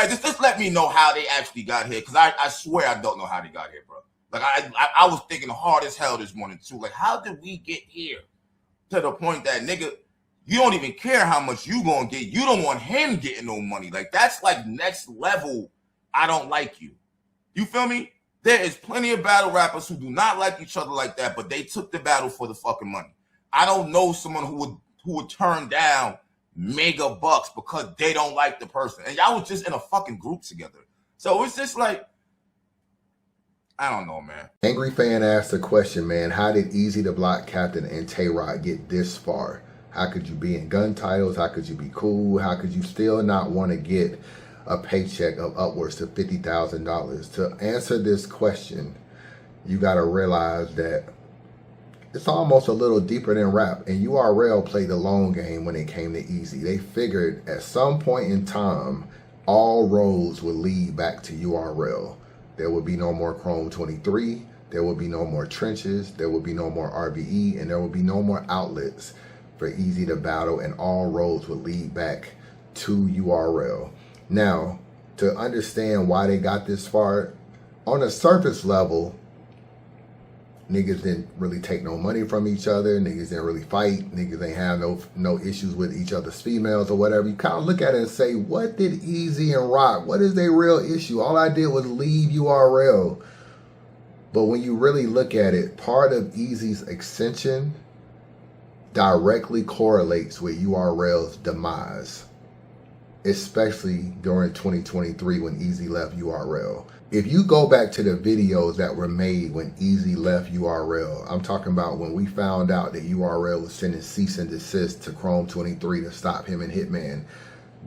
right, just let me know how they actually got here, because I swear I don't know how they got here, bro. Like, I was thinking hard as hell this morning, too. Like, how did we get here to the point that, nigga, you don't even care how much you gonna get. You don't want him getting no money. Like, that's like next level. I don't like you. You feel me? There is plenty of battle rappers who do not like each other like that, but they took the battle for the fucking money. I don't know someone who would turn down mega bucks because they don't like the person. And y'all was just in a fucking group together. So it's just like, I don't know, man. Angry Fan asked the question, man, how did Eazy the Block Captain and Tay Rock get this far? How could you be in gun titles? How could you be cool? How could you still not want to get a paycheck of upwards to $50,000? To answer this question, you got to realize that it's almost a little deeper than rap. And URL played the long game when it came to Eazy. They figured at some point in time, all roads would lead back to URL. There would be no more Chrome 23. There would be no more trenches. There would be no more RBE. And there would be no more outlets for Eazy to battle. And all roads would lead back to URL. Now, to understand why they got this far, on a surface level, niggas didn't really take no money from each other. Niggas didn't really fight. Niggas ain't have no issues with each other's females or whatever. You kind of look at it and say, what did Eazy and Rock, what is their real issue? All I did was leave URL. But when you really look at it, part of Eazy's ascension directly correlates with URL's demise, especially during 2023 when Eazy left URL. If you go back to the videos that were made when Eazy left URL, I'm talking about when we found out that URL was sending cease and desist to Chrome 23 to stop him and Hitman.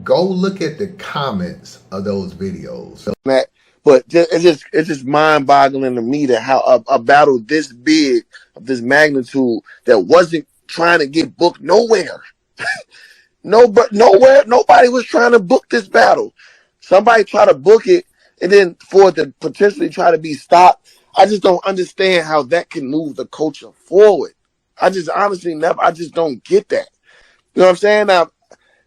Go look at the comments of those videos. But it's just mind-boggling to me that how a battle this big, of this magnitude, that wasn't trying to get booked nowhere. Nowhere, nobody was trying to book this battle. Somebody tried to book it, and then for it to potentially try to be stopped. I just don't understand how that can move the culture forward. I just honestly I just don't get that. You know what I'm saying? Now,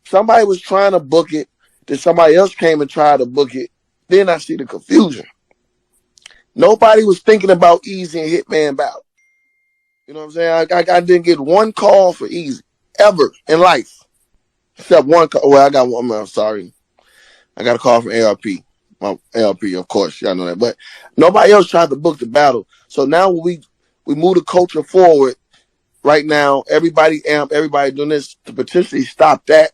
somebody was trying to book it, then somebody else came and tried to book it. Then I see the confusion. Nobody was thinking about Eazy and Hitman battle. You know what I'm saying? I didn't get one call for Eazy ever in life. Except one call. Well, I got one. I'm sorry. I got a call from ARP. Well, ARP, of course, y'all know that. But nobody else tried to book the battle. So now we move the culture forward. Right now, everybody doing this to potentially stop that,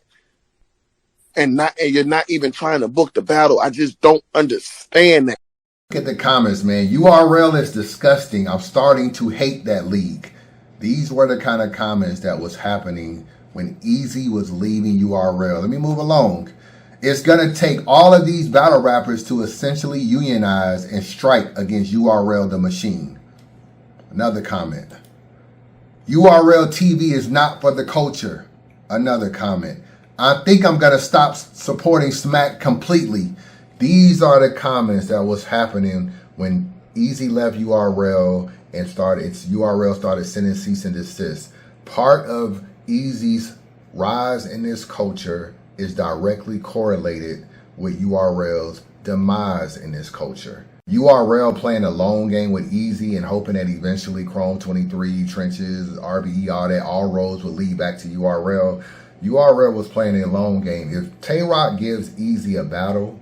and you're not even trying to book the battle. I just don't understand that. Look at the comments, man. URL is disgusting. I'm starting to hate that league. These were the kind of comments that was happening when Eazy was leaving URL. Let me move along. It's going to take all of these battle rappers to essentially unionize and strike against URL the machine. Another comment. URL TV is not for the culture. Another comment. I think I'm going to stop supporting Smack completely. These are the comments that was happening when Eazy left URL and URL started sending cease and desist. Part of Eazy's rise in this culture is directly correlated with URL's demise in this culture. URL playing a long game with Eazy and hoping that eventually Chrome 23, Trenches, RBE, all roads would lead back to URL. URL was playing a long game. If Tay Rock gives Eazy a battle,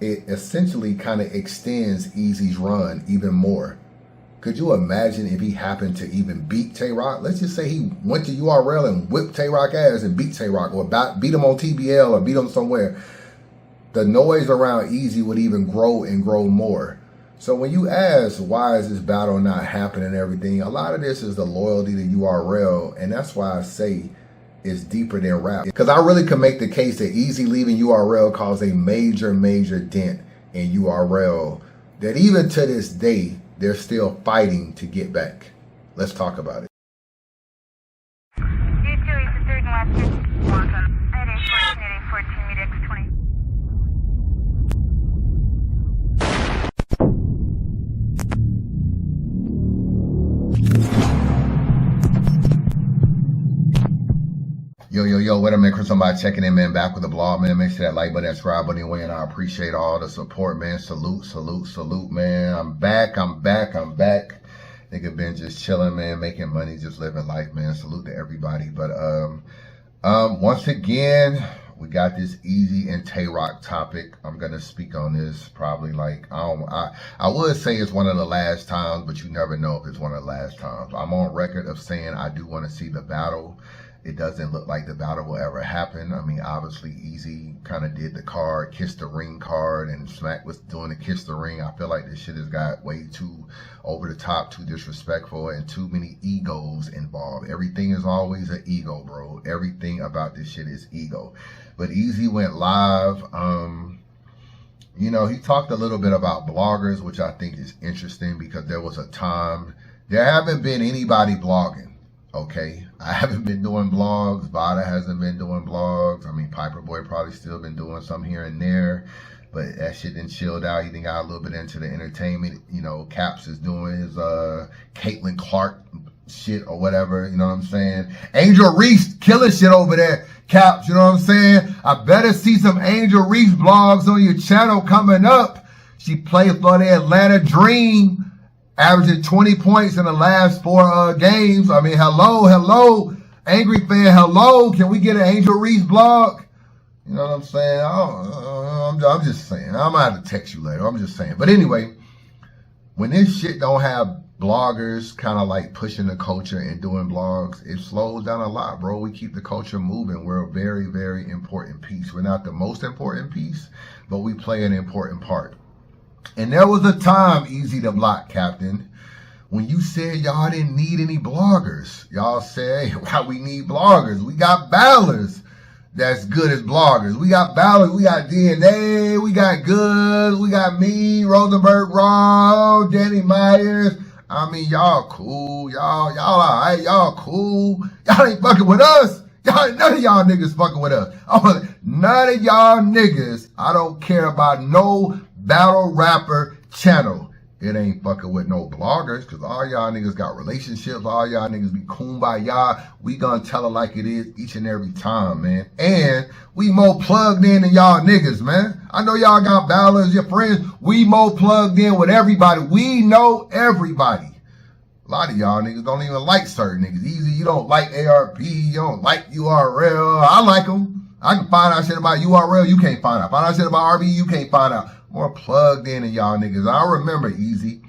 it essentially kind of extends Eazy's run even more. Could you imagine if he happened to even beat Tay Rock? Let's just say he went to URL and whipped Tay Rock ass and beat Tay Rock, or beat him on TBL or beat him somewhere. The noise around Eazy would even grow and grow more. So when you ask why is this battle not happening and everything, a lot of this is the loyalty to URL, and that's why I say it's deeper than rap. Because I really could make the case that Eazy leaving URL caused a major dent in URL that even to this day, they're still fighting to get back. Let's talk about it. Yo, what up, man? Chris, somebody checking in, man. Back with the blog, man. Make sure that like button, that subscribe button, anyway, and I appreciate all the support, man. Salute, salute, salute, man. I'm back. Nigga been just chilling, man, making money, just living life, man. Salute to everybody. But once again, we got this Eazy and TayRoc topic. I'm gonna speak on this probably like I would say it's one of the last times, but you never know if it's one of the last times. I'm on record of saying I do want to see the battle. It doesn't look like the battle will ever happen. I mean, obviously, Eazy kind of did the card, kiss the ring card, and Smack was doing the kiss the ring. I feel like this shit has got way too over the top, too disrespectful, and too many egos involved. Everything is always an ego, bro. Everything about this shit is ego. But Eazy went live. You know, he talked a little bit about bloggers, which I think is interesting because there was a time there haven't been anybody blogging. Okay, I haven't been doing blogs. Vada hasn't been doing blogs. I mean, Piper Boy probably still been doing some here and there, but that shit done chilled out. He done got a little bit into the entertainment. You know, Caps is doing his Caitlin Clark shit or whatever. You know what I'm saying? Angel Reese killing shit over there. Caps, you know what I'm saying? I better see some Angel Reese blogs on your channel coming up. She played for the Atlanta Dream, averaging 20 points in the last 4 games. I mean, hello, Angry Fan, hello. Can we get an Angel Reese blog? You know what I'm saying? I'm just saying. I'm going to have to text you later. I'm just saying. But anyway, when this shit don't have bloggers kind of like pushing the culture and doing blogs, it slows down a lot, bro. We keep the culture moving. We're a very, very important piece. We're not the most important piece, but we play an important part. And there was a time, Eazy the Block Captain, when you said y'all didn't need any bloggers. Y'all said, hey, why we need bloggers? We got battlers that's good as bloggers. We got battlers, we got DNA, we got Goods, we got me, Rosenberg Raw, Danny Myers. I mean, y'all cool. Y'all all right. Y'all cool. Y'all ain't fucking with us. None of y'all niggas fucking with us. None of y'all niggas, I don't care about no battle rapper channel. It ain't fucking with no bloggers, because all y'all niggas got relationships. All y'all niggas be kumbaya. We gonna tell it like it is each and every time, man. And we more plugged in than y'all niggas, man. I know y'all got battlers, your friends. We more plugged in with everybody. We know everybody. A lot of y'all niggas don't even like certain niggas. Eazy, you don't like ARP. You don't like URL. I like them. I can find out shit about URL. You can't find out. Find out shit about RB. You can't find out. More plugged in than y'all niggas. I remember Eazy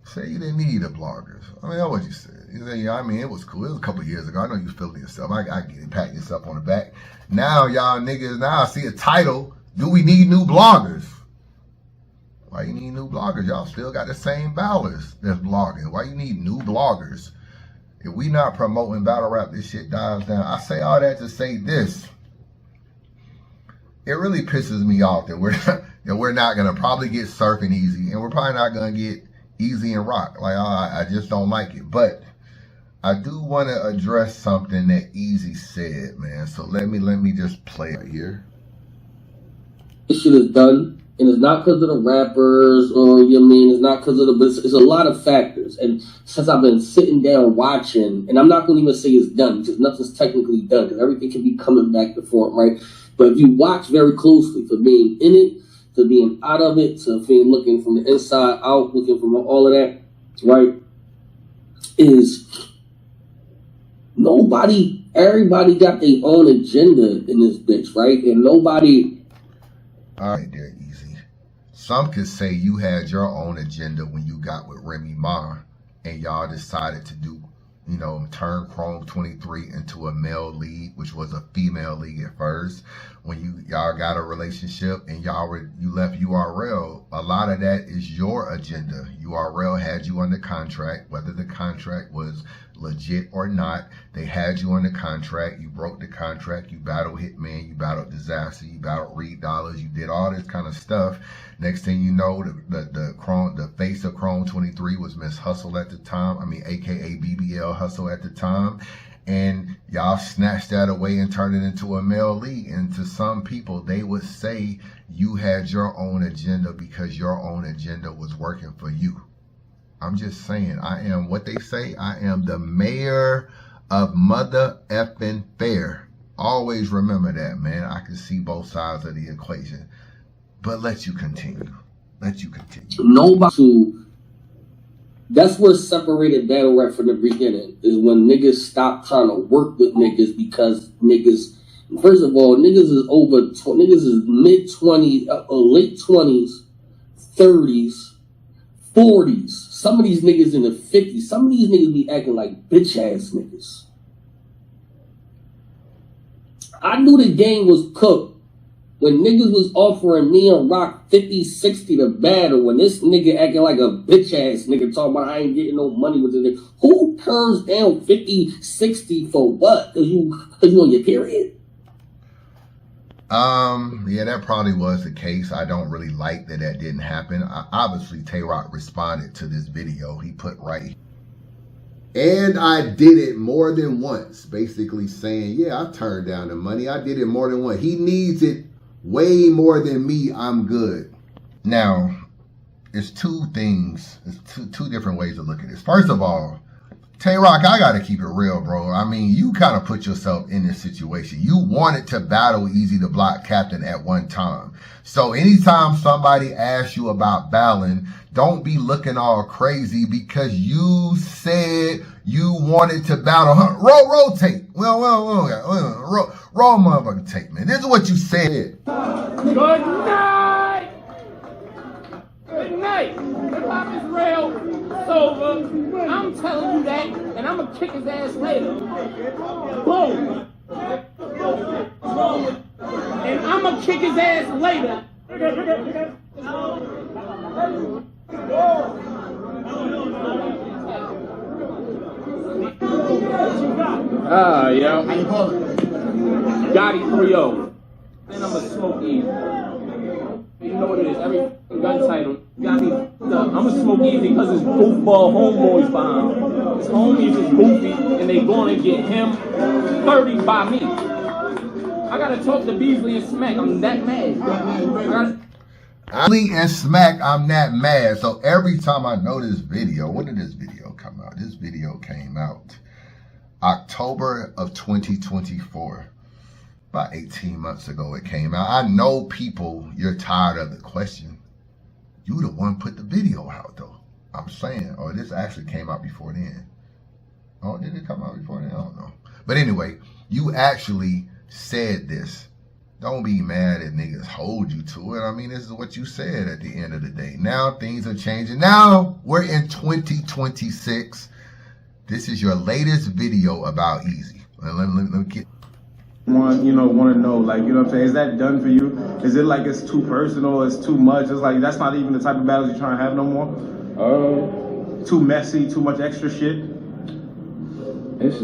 say you didn't need the bloggers. I mean, that's what you said. You said, yeah, I mean, it was cool. It was a couple years ago. I know you was feeling yourself. I get it. Pat yourself on the back. Now, y'all niggas, now I see a title. Do we need new bloggers? Why you need new bloggers? Y'all still got the same ballers that's blogging. Why you need new bloggers? If we not promoting battle rap, this shit dies down. I say all that to say this. It really pisses me off that we're not gonna probably get Surf and Eazy, and we're probably not gonna get Eazy and Rock. Like I just don't like it. But I do want to address something that Eazy said, man. So let me just play it here. This shit is done, and it's not because of the rappers, or you know what I mean, it's not because of but it's a lot of factors. And since I've been sitting down watching, and I'm not gonna even say it's done because nothing's technically done, because everything can be coming back to form, right? But if you watch very closely, for being in it, to being out of it, to being looking from the inside out, looking from all of that, right, is everybody got their own agenda in this bitch, right? And nobody... All right, there, Eazy. Some could say you had your own agenda when you got with Remy Ma, and y'all decided to do, you know, turn Chrome 23 into a male league, which was a female league at first. When y'all got a relationship and you left URL, a lot of that is your agenda. URL had you under contract, whether the contract was legit or not. They had you under contract. You broke the contract. You battled Hitman. You battled Disaster. You battled Reed Dollars. You did all this kind of stuff. Next thing you know, the face of Chrome 23 was Miss Hustle at the time. I mean, AKA BBL Hustle at the time. And y'all snatched that away and turned it into a male league. And to some people, they would say you had your own agenda because your own agenda was working for you. I'm just saying, I am what they say. I am the mayor of mother effing fair. Always remember that, man. I can see both sides of the equation. But let you continue. Let you continue. Nobody. That's what separated battle rap from the beginning, is when niggas stopped trying to work with niggas because niggas, first of all, niggas is mid-20s, late 20s, 30s, 40s. Some of these niggas in the 50s. Some of these niggas be acting like bitch-ass niggas. I knew the game was cooked when niggas was offering me and Rock 50, 60 to battle, when this nigga acting like a bitch ass nigga talking about I ain't getting no money with this nigga. Who turns down 50, 60 for what? Cause you on your period? Yeah, that probably was the case. I don't really like that didn't happen. Obviously, Tay Rock responded to this video. He put right. And I did it more than once, basically saying, yeah, I turned down the money. I did it more than once. He needs it way more than me. I'm good. Now, it's two things. It's two different ways to look at this. First of all, Tay Rock, I got to keep it real, bro. I mean, you kind of put yourself in this situation. You wanted to battle Eazy the Block Captain at one time. So anytime somebody asks you about battling, don't be looking all crazy because you said you wanted to battle her. Roll tape. Well, roll motherfucking tape, man. This is what you said. Good night. Good night. Hip hop is real. It's over. I'm telling you that, and I'm gonna kick his ass later. Boom. And I'm gonna kick his ass later. Yo. Gotti 3-0. And I'm a smoke Eazy. You know what it is. Every gun title. I'm a smoke Eazy because his goofball homeboys behind him. His homies is goofy, and they gonna get him 30 by me. I gotta talk to Beasley and Smack. I'm that mad. And Smack, I'm that mad. So every time I know this video, when did this video come out? This video came out October of 2024. About 18 months ago it came out. I know people, you're tired of the question. You the one put the video out though. I'm saying, or this actually came out before then. Oh, did it come out before then? I don't know. But anyway, you actually said this. Don't be mad that niggas hold you to it. I mean, this is what you said at the end of the day. Now things are changing. Now we're in 2026. This is your latest video about Eazy. Let me get. Want to know, like, you know what I'm saying? Is that done for you? Is it like it's too personal? It's too much? It's like that's not even the type of battles you're trying to have no more? Too messy? Too much extra shit? It's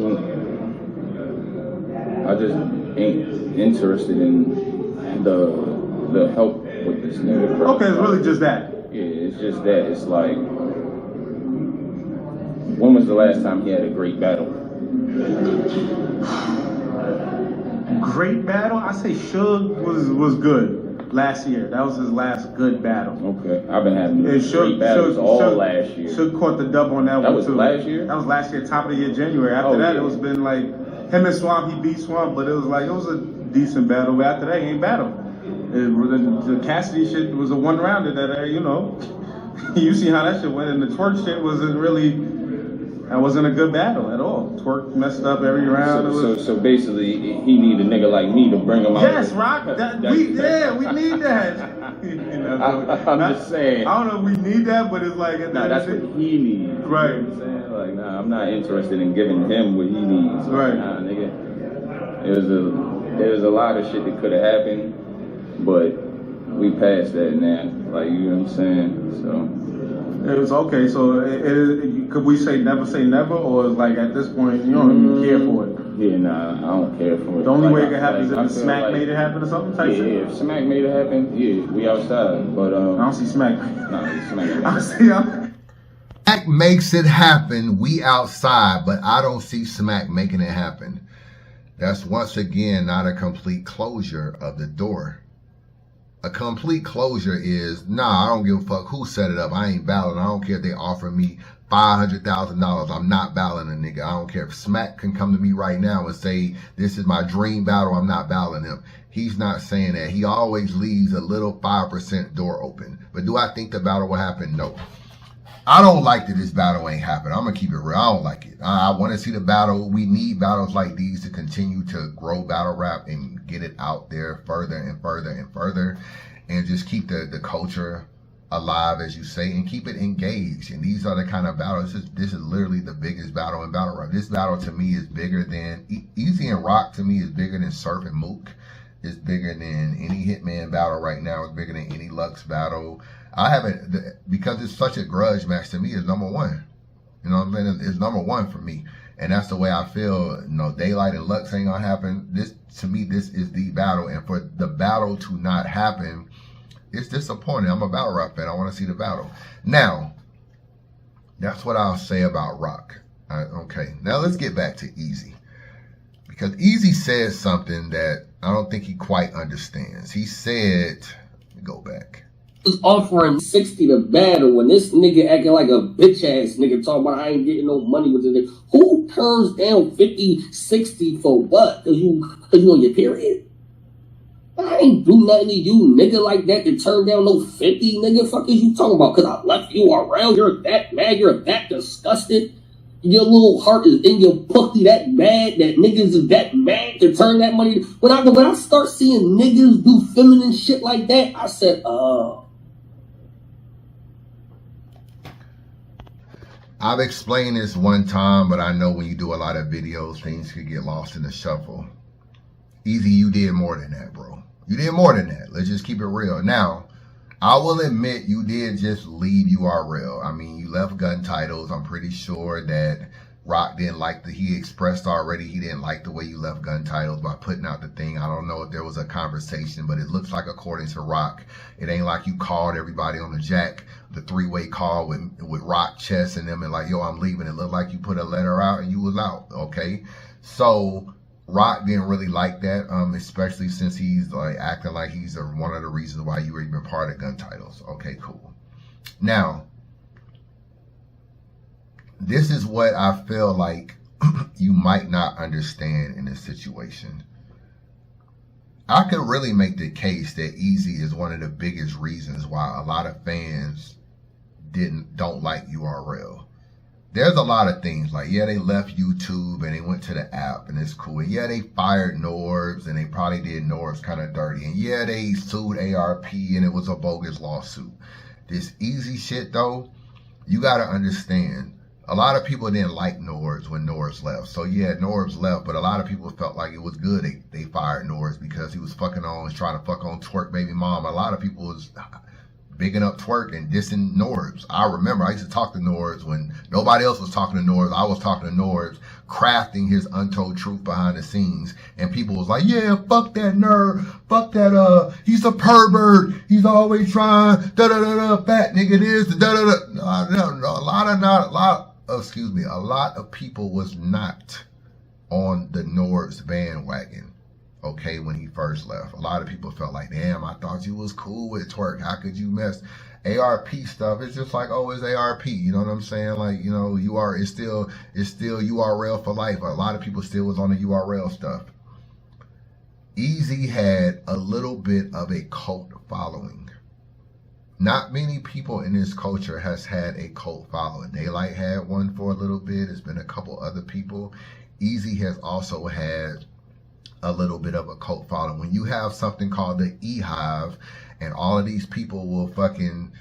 I just ain't interested in the help with this nigga. Okay, it's really just that. Yeah, it's just that. It's like, when was the last time he had a great battle? Great battle? I say Suge was good last year. That was his last good battle. Okay, I've been having great battles last year. Suge caught the dub on that one was too. Last year? That was last year, top of the year, January. After that, it was been like him and Swamp. He beat Swamp, but it was a decent battle. But after that, he ain't battle. The Cassidy shit was a one-rounder that, you see how that shit went, and the twerk shit that wasn't a good battle at all. Twerk messed up every round. So basically, he need a nigga like me to bring him out. Yes, Rock. We need that. I'm just saying. I don't know if we need that, but it's like that's what he needs. Right. You know what I'm saying? Like, nah, I'm not interested in giving him what he needs. Right. Nah, nigga. There was a lot of shit that could have happened, but we passed that now. Like, you know what I'm saying? So. It was okay. So could we say never, or is like at this point you don't even care for it? Yeah, nah, I don't care for it. The only way it could happen is if Smack made it happen or something type shit. Yeah, if Smack made it happen, yeah, we outside. But I don't see Smack. Nah, Smack. Smack makes it happen. We outside, but I don't see Smack making it happen. That's once again not a complete closure of the door. A complete closure is, nah, I don't give a fuck who set it up. I ain't battling. I don't care if they offer me $500,000. I'm not battling a nigga. I don't care if Smack can come to me right now and say, this is my dream battle, I'm not battling him. He's not saying that. He always leaves a little 5% door open. But do I think the battle will happen? No. I don't like that this battle ain't happening. I'm going to keep it real. I don't like it. I want to see the battle. We need battles like these to continue to grow battle rap and get it out there further and further and further. And just keep the culture alive, as you say, and keep it engaged. And these are the kind of battles. This is literally the biggest battle in battle rap. This battle to me is bigger than Eazy and Rock. To me is bigger than Surf and Mook. It's bigger than any Hitman battle right now. It's bigger than any Lux battle. I haven't, because it's such a grudge match, to me it's number one. You know what I'm saying? It's number one for me. And that's the way I feel. You know, Daylight and Lux ain't gonna happen. This, to me, this is the battle. And for the battle to not happen, it's disappointing. I'm a battle rap fan. I want to see the battle. Now, that's what I'll say about Rock. Okay, now let's get back to Eazy. Because Eazy said something that I don't think he quite understands. He said, let me go back. Was offering 60 to battle when this nigga acting like a bitch ass nigga talking about I ain't getting no money with it. Who turns down 50, 60 for what? Cause you on your period? I ain't do nothing to you, nigga, like that to turn down no 50, nigga. Fuck is you talking about? Cause I left you around. You're that mad. You're that disgusted. Your little heart is in your pussy that mad that niggas is that mad to turn that money. When I start seeing niggas do feminine shit like that, I said, I've explained this one time, but I know when you do a lot of videos, things could get lost in the shuffle. Eazy, you did more than that, bro. You did more than that. Let's just keep it real. Now, I will admit you did just leave URL. I mean, you left gun titles. I'm pretty sure that Rock didn't like he expressed already he didn't like the way you left gun titles by putting out the thing. I don't know if there was a conversation, but it looks like, according to Rock, it ain't like you called everybody on the jack, the three-way call with Rock, Chess, and them, and like, yo, I'm leaving. It looked like you put a letter out and you was out, okay? So Rock didn't really like that, especially since he's like acting like he's one of the reasons why you were even part of gun titles. Okay, cool. Now, this is what I feel like you might not understand in this situation. I could really make the case that Eazy is one of the biggest reasons why a lot of fans don't like URL. There's a lot of things, like, yeah, they left YouTube and they went to the app and it's cool. And yeah, they fired Norbs and they probably did Norbs kind of dirty. And yeah, they sued ARP and it was a bogus lawsuit. This Eazy shit though, you gotta understand, a lot of people didn't like Norbs when Norbs left. So yeah, Norbs left, but a lot of people felt like it was good they fired Norbs because he was trying to fuck on Twerk baby mom. A lot of people was bigging up Twerk and dissing Norbs. I remember I used to talk to Norbs when nobody else was talking to Norbs. I was talking to Norbs, crafting his untold truth behind the scenes. And people was like, yeah, fuck that nerd. Fuck that, he's a pervert. He's always trying, fat nigga this, a lot of people was not on the Norbs bandwagon. Okay, when he first left, a lot of people felt like, damn, I thought you was cool with Twerk. How could you mess? ARP stuff, it's just like, oh, it's ARP. You know what I'm saying? Like, you know, it's still URL for life. A lot of people still was on the URL stuff. Eazy had a little bit of a cult following. Not many people in this culture has had a cult following. Daylight had one for a little bit. There's been a couple other people. Eazy has also had a little bit of a cult following. When you have something called the E-Hive and all of these people will fucking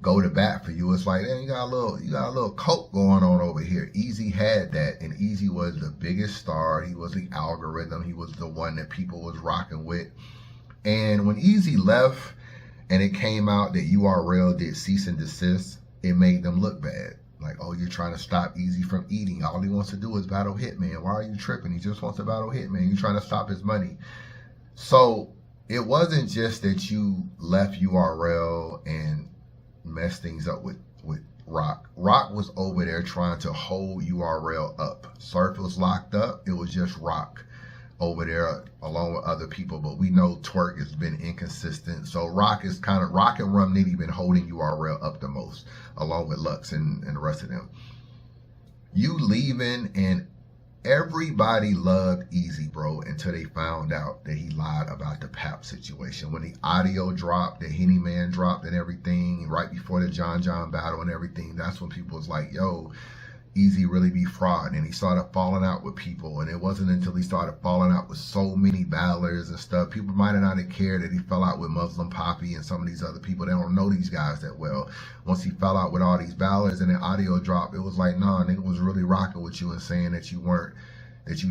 go to bat for you, it's like, damn, you got a little cult going on over here. Eazy had that, and Eazy was the biggest star. He was the algorithm. He was the one that people was rocking with. And when Eazy left and it came out that URL did cease and desist, it made them look bad. Like, oh, you're trying to stop Eazy from eating. All he wants to do is battle Hitman. Why are you tripping? He just wants to battle Hitman. You're trying to stop his money. So it wasn't just that you left URL and messed things up with Rock. Rock was over there trying to hold URL up. Surf was locked up. It was just Rock over there along with other people. But we know Twerk has been inconsistent. So Rock and Rum Nitty been holding URL up the most, along with Lux and the rest of them. You leaving, and everybody loved Eazy, bro, until they found out that he lied about the Pap situation. When the audio dropped, the Henny Man dropped and everything, right before the John battle and everything, that's when people was like, yo, Eazy really be fraud. And he started falling out with people. And it wasn't until he started falling out with so many battlers and stuff. People might not have cared that he fell out with Muslim Poppy and some of these other people. They don't know these guys that well. Once he fell out with all these battlers and the audio dropped, it was like, nah, nigga was really rocking with you and saying that you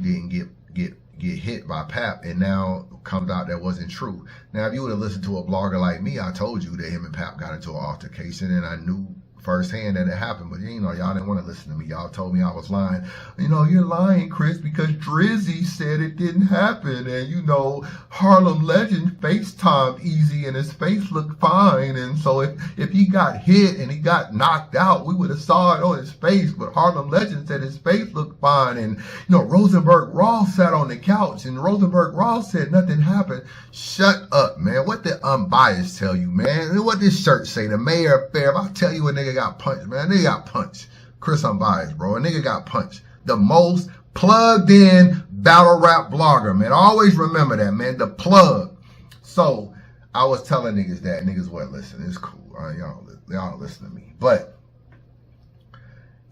didn't get hit by Pap, and now comes out that wasn't true. Now, if you would have listened to a blogger like me, I told you that him and Pap got into an altercation, and I knew firsthand that it happened, but you know, y'all didn't want to listen to me. Y'all told me I was lying. You know, you're lying, Chris, because Drizzy said it didn't happen, and you know, Harlem Legend FaceTimed Eazy and his face looked fine, and so if he got hit and he got knocked out, we would have saw it on his face, but Harlem Legend said his face looked fine, and you know, Rosenberg Ross sat on the couch, and Rosenberg Ross said nothing happened. Shut up, man. What did Unbiased tell you, man? What this shirt say? The mayor affair. If I tell you a nigga got punched, man, a nigga got punched. Chris Unbiased, bro. A nigga got punched. The most plugged in battle rap blogger, man. Always remember that, man. The plug. So I was telling niggas that. Niggas weren't listening. It's cool. Y'all don't listen to me. But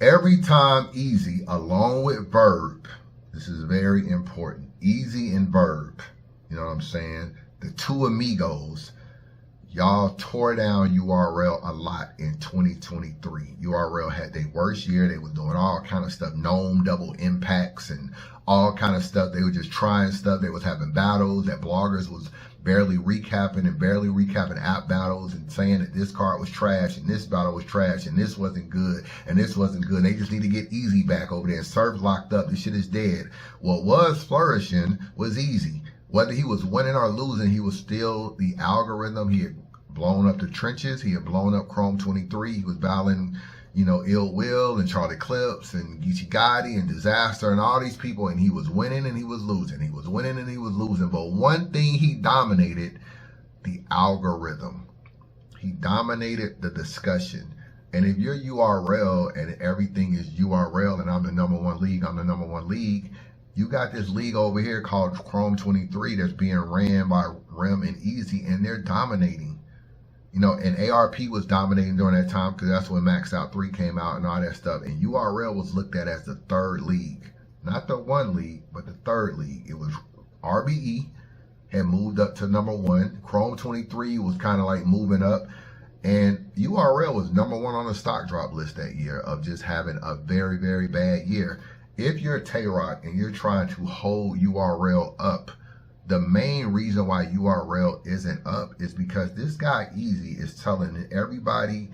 every time Eazy, along with Verb, this is very important. Eazy and Verb, you know what I'm saying? The two amigos, y'all tore down URL a lot in 2023. URL had their worst year. They was doing all kind of stuff, gnome double impacts and all kind of stuff. They were just trying stuff. They was having battles that bloggers was barely recapping app battles and saying that this card was trash and this battle was trash and this wasn't good and this wasn't good. And they just need to get Eazy back over there. Surf's locked up. This shit is dead. What was flourishing was Eazy. Whether he was winning or losing, he was still the algorithm. He had blown up the trenches. He had blown up Chrome 23. He was battling, you know, Ill Will and Charlie Clips and Geechee Gotti and Disaster and all these people. And he was winning and he was losing. He was winning and he was losing. But one thing he dominated, the algorithm. He dominated the discussion. And if your URL and everything is URL and I'm the number one league, you got this league over here called Chrome 23 that's being ran by Rem and Eazy, and they're dominating. You know, and ARP was dominating during that time because that's when Max Out 3 came out and all that stuff. And URL was looked at as the third league. Not the one league, but the third league. It was RBE had moved up to number one. Chrome 23 was kind of like moving up. And URL was number one on the stock drop list that year of just having a very, very bad year. If you're Tay Rock and you're trying to hold URL up, the main reason why URL isn't up is because this guy Eazy is telling everybody,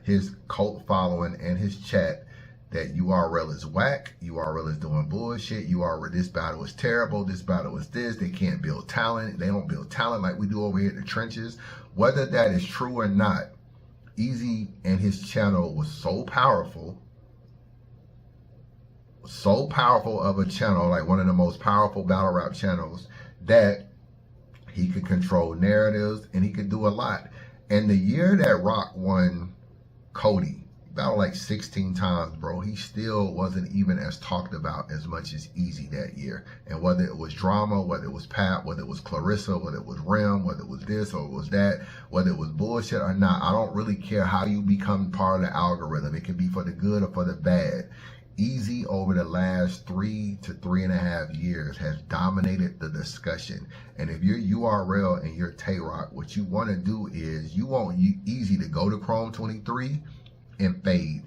his cult following and his chat, that URL is whack, URL is doing bullshit, URL, this battle is terrible, this battle is this, they can't build talent, they don't build talent like we do over here in the trenches. Whether that is true or not, Eazy and his channel was so powerful of a channel, like one of the most powerful battle rap channels, that he could control narratives and he could do a lot. And the year that Rock won Cody, battled like 16 times, bro, he still wasn't even as talked about as much as Eazy that year. And whether it was drama, whether it was Pat, whether it was Clarissa, whether it was Rem, whether it was this or it was that, whether it was bullshit or not, I don't really care how you become part of the algorithm. It can be for the good or for the bad. Eazy over the last 3 to 3.5 years has dominated the discussion. And if you're URL and you're Tay Rock, what you want to do is you want Eazy to go to Chrome 23 and fade.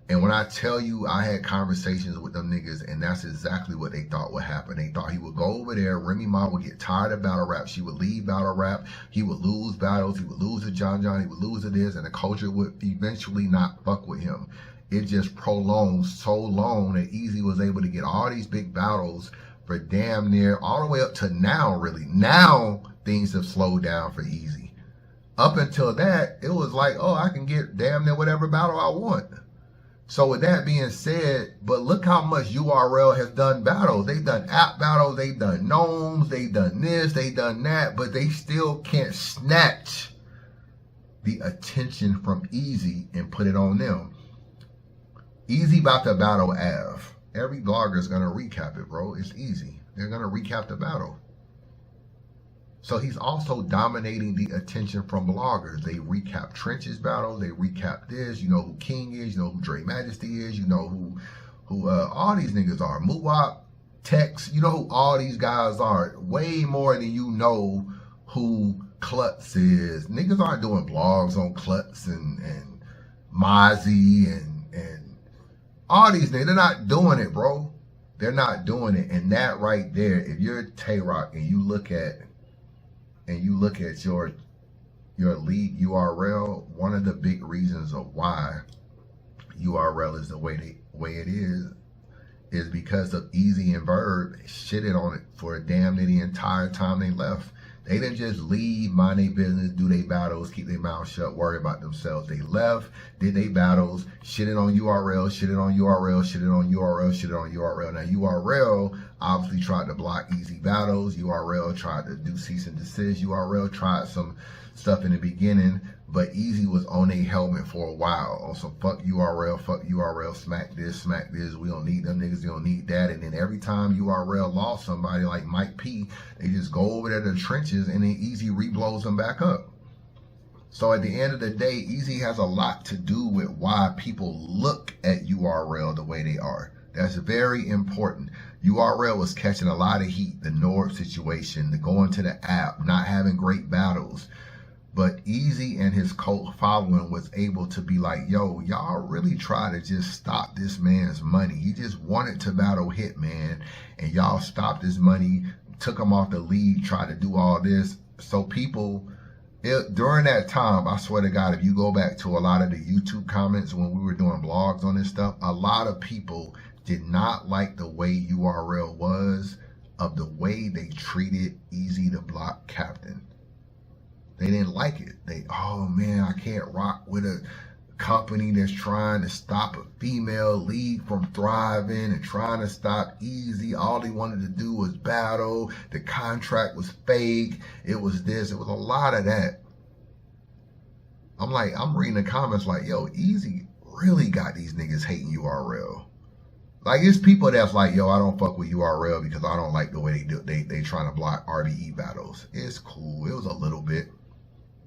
And when I tell you, I had conversations with them niggas, and that's exactly what they thought would happen. They thought he would go over there, Remy Ma would get tired of battle rap, she would leave battle rap, he would lose battles, he would lose to John, he would lose to this, and the culture would eventually not fuck with him. It just prolonged so long that Eazy was able to get all these big battles for damn near all the way up to now, really. Now things have slowed down for Eazy. Up until that, it was like, oh, I can get damn near whatever battle I want. So with that being said, but look how much URL has done battles. They've done app battles, they've done gnomes, they've done this, they've done that, but they still can't snatch the attention from Eazy and put it on them. Eazy about to battle Av. Every blogger is gonna recap it, bro. It's easy. They're gonna recap the battle. So he's also dominating the attention from bloggers. They recap Trench's battle. They recap this. You know who King is. You know who Dre Majesty is. You know who all these niggas are. Muwap, Tex. You know who all these guys are. Way more than you know who Klutz is. Niggas aren't doing blogs on Klutz and Mozzie and all these niggas. They're not doing it, bro. They're not doing it. And that right there, if you're Tay Rock and you look at your league URL, one of the big reasons of why URL is the way it is because of Eazy and Verb shitted on it for damn near the entire time they left. They didn't just leave, mind their business, do their battles, keep their mouth shut, worry about themselves. They left, did their battles, shitted on URL, shitted on URL, shitted on URL, shitted on URL. Now URL obviously tried to block Eazy battles. URL tried to do cease and desist. URL tried some stuff in the beginning, but Eazy was on a helmet for a while on some fuck URL, smack this, we don't need them niggas, we don't need that. And then every time URL lost somebody like Mike P, they just go over there to the trenches and then Eazy reblows them back up. So at the end of the day, Eazy has a lot to do with why people look at URL the way they are. That's very important. URL was catching a lot of heat, the Norb situation, the going to the app, not having great battles. But Eazy and his cult following was able to be like, yo, y'all really try to just stop this man's money. He just wanted to battle Hitman, and y'all stopped his money, took him off the league, tried to do all this. So people, during that time, I swear to God, if you go back to a lot of the YouTube comments when we were doing blogs on this stuff, a lot of people did not like the way URL was, of the way they treated Eazy the Block Captain. They didn't like it. Oh man, I can't rock with a company that's trying to stop a female league from thriving and trying to stop Eazy. All they wanted to do was battle. The contract was fake. It was this. It was a lot of that. I'm reading the comments like, yo, Eazy really got these niggas hating URL. Like, it's people that's like, yo, I don't fuck with URL because I don't like the way they trying to block RBE battles. It's cool. It was a little bit.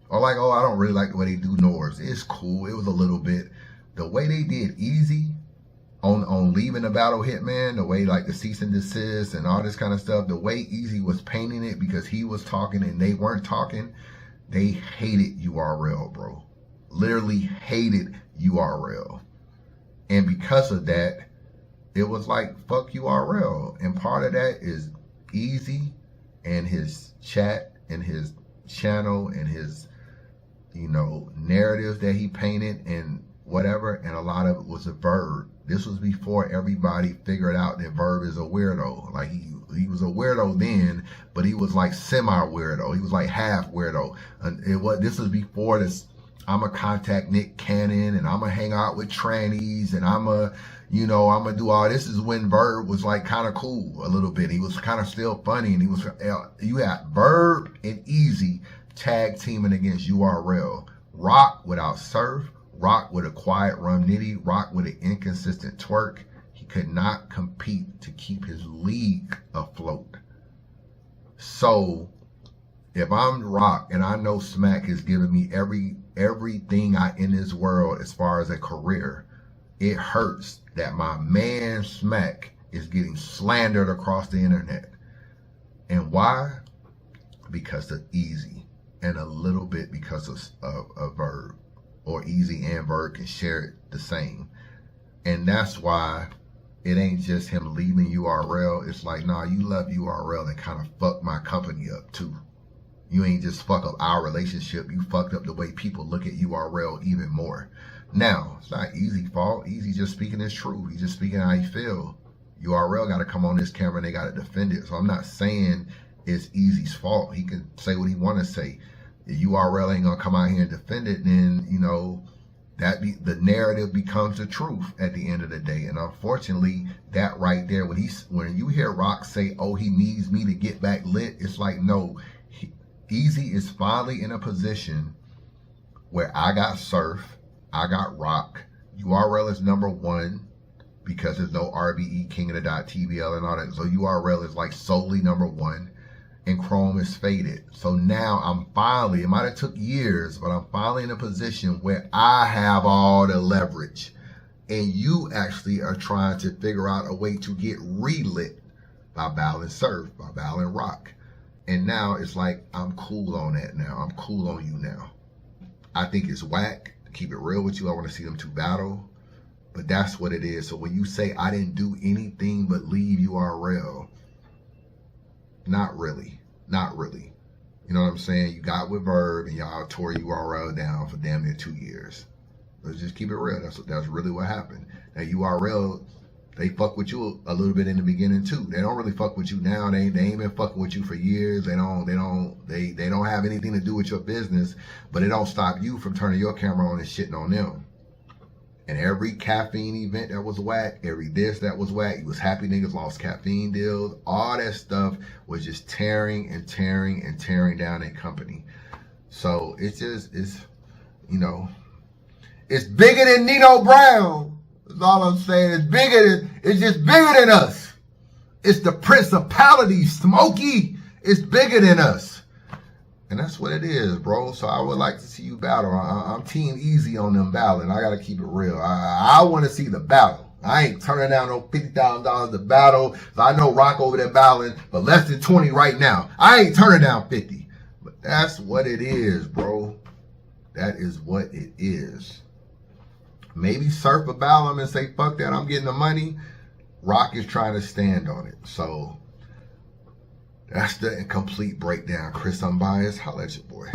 Or like, oh, I don't really like the way they do Norbs. It's cool. It was a little bit. The way they did Eazy on leaving the battle Hitman, the way like the cease and desist and all this kind of stuff, the way Eazy was painting it because he was talking and they weren't talking, they hated URL, bro. Literally hated URL. And because of that, it was like, fuck URL. And part of that is Eazy and his chat and his channel and his, you know, narratives that he painted and whatever. And a lot of it was a Verb. This was before everybody figured out that Verb is a weirdo. Like he was a weirdo then, but he was like semi-weirdo. He was like half weirdo. And this was before this, I'ma contact Nick Cannon and I'ma hang out with trannies and I'ma do all this. Is when Verb was like kind of cool a little bit. He was kind of still funny, and you had Verb and Eazy tag teaming against URL. Rock without Surf, Rock with a quiet Rum Nitty, Rock with an inconsistent Twerk. He could not compete to keep his league afloat. So if I'm Rock and I know Smack is giving me everything in this world as far as a career, it hurts that my man Smack is getting slandered across the internet. And why? Because of Eazy, and a little bit because of Verb, or Eazy and Verb can share it the same. And that's why it ain't just him leaving URL. It's like, nah, you left URL and kind of fucked my company up too. You ain't just fuck up our relationship, you fucked up the way people look at URL even more. Now, it's not Eazy's fault. Eazy just speaking his truth. He's just speaking how he feel. URL got to come on this camera and they got to defend it. So I'm not saying it's Eazy's fault. He can say what he want to say. If URL ain't going to come out here and defend it, then, you know, the narrative becomes the truth at the end of the day. And unfortunately, that right there, when you hear Rock say, oh, he needs me to get back lit, it's like, no, Eazy is finally in a position where I got Surf, I got Rock, URL is number 1 because there's no RBE, King of the Dot, TBL, and all that. So URL is like solely number 1, and Chrome is faded. So now I'm finally, it might have took years, but I'm finally in a position where I have all the leverage. And you actually are trying to figure out a way to get relit by Val and Surf, by Val and Rock. And now it's like, I'm cool on that now. I'm cool on you now. I think it's whack. To keep it real with you, I want to see them two battle. But that's what it is. So when you say I didn't do anything but leave URL, not really. Not really. You know what I'm saying? You got with Verb and y'all tore URL down for damn near 2 years. Let's just keep it real. That's really what happened. Now URL, they fuck with you a little bit in the beginning too. They don't really fuck with you now. They ain't been fucking with you for years. They don't have anything to do with your business, but it don't stop you from turning your camera on and shitting on them. And every caffeine event that was whack, every this that was whack, you was happy niggas lost caffeine deals. All that stuff was just tearing and tearing and tearing down a company. So it's you know, it's bigger than Nino Brown. That's all I'm saying. It's just bigger than us. It's the principality, Smokey. It's bigger than us. And that's what it is, bro. So I would like to see you battle. I'm Team Eazy on them battling. I got to keep it real. I want to see the battle. I ain't turning down no $50,000 to battle. So I know Rock over there battling, but less than 20 right now. I ain't turning down 50. But that's what it is, bro. That is what it is. Maybe Surf will battle him and say, fuck that, I'm getting the money. Rock is trying to stand on it. So that's the complete breakdown. Chris Unbiased, holla at your boy.